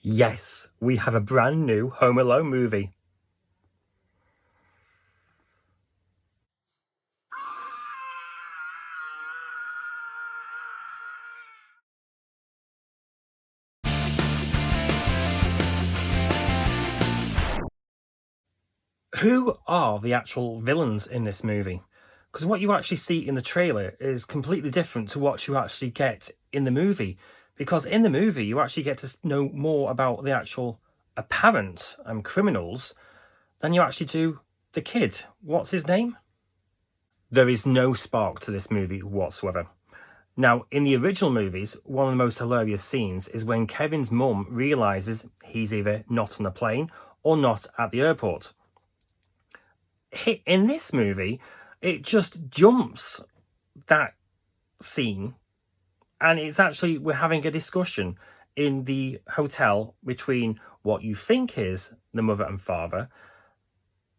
Yes, we have a brand new Home Alone movie. Who are the actual villains in this movie? Because what you actually see in the trailer is completely different to what you actually get in the movie. Because in the movie, you actually get to know more about the actual apparent criminals than you actually do the kid. What's his name? There is no spark to this movie whatsoever. Now, in the original movies, one of the most hilarious scenes is when Kevin's mum realises he's either not on a plane or not at the airport. In this movie, it just jumps that scene, and it's actually, we're having a discussion in the hotel between what you think is the mother and father,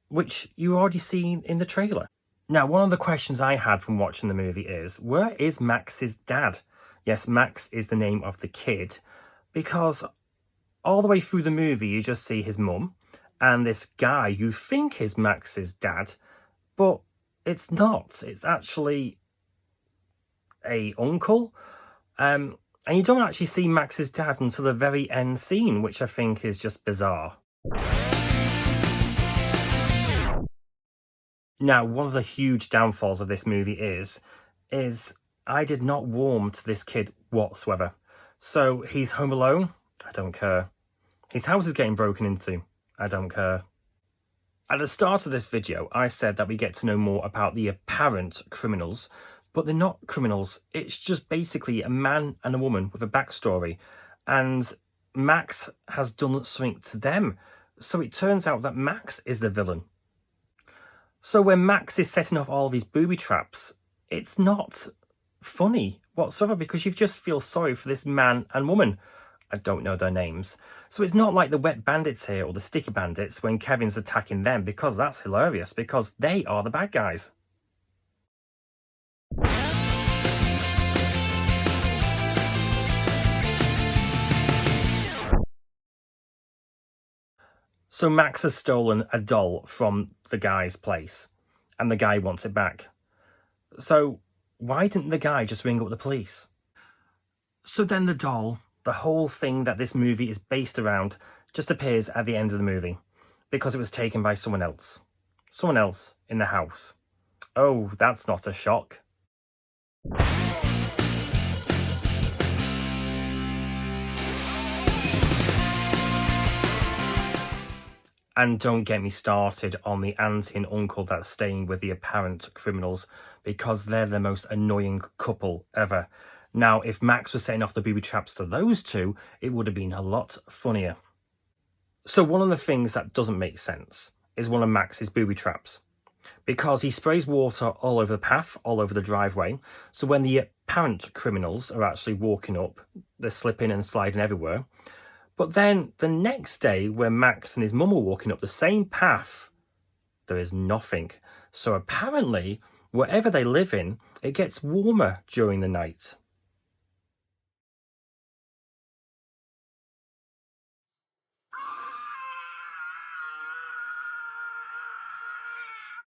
which you already seen in the trailer. Now, one of the questions I had from watching the movie is, where is Max's dad? Yes, Max is the name of the kid, because all the way through the movie, you just see his mum and this guy you think is Max's dad, but it's not. It's actually a uncle. And you don't actually see Max's dad until the very end scene, which I think is just bizarre. Now, one of the huge downfalls of this movie is I did not warm to this kid whatsoever. So he's home alone, I don't care. His house is getting broken into, I don't care. At the start of this video, I said that we get to know more about the apparent criminals, but they're not criminals. It's just basically a man and a woman with a backstory, and Max has done something to them. So it turns out that Max is the villain. So when Max is setting off all these booby traps, it's not funny whatsoever because you just feel sorry for this man and woman. I don't know their names. So it's not like the wet bandits here or the sticky bandits when Kevin's attacking them, because that's hilarious because they are the bad guys. So Max has stolen a doll from the guy's place, and the guy wants it back. So why didn't the guy just ring up the police? So then the doll, the whole thing that this movie is based around, just appears at the end of the movie, because it was taken by someone else. Someone else in the house. Oh, that's not a shock. And don't get me started on the auntie and uncle that's staying with the apparent criminals, because they're the most annoying couple ever. Now, if Max was setting off the booby traps to those two, it would have been a lot funnier. So one of the things that doesn't make sense is one of Max's booby traps, because he sprays water all over the path, all over the driveway. So when the apparent criminals are actually walking up, they're slipping and sliding everywhere. But then the next day, when Max and his mum are walking up the same path, there is nothing. So apparently, wherever they live in, it gets warmer during the night.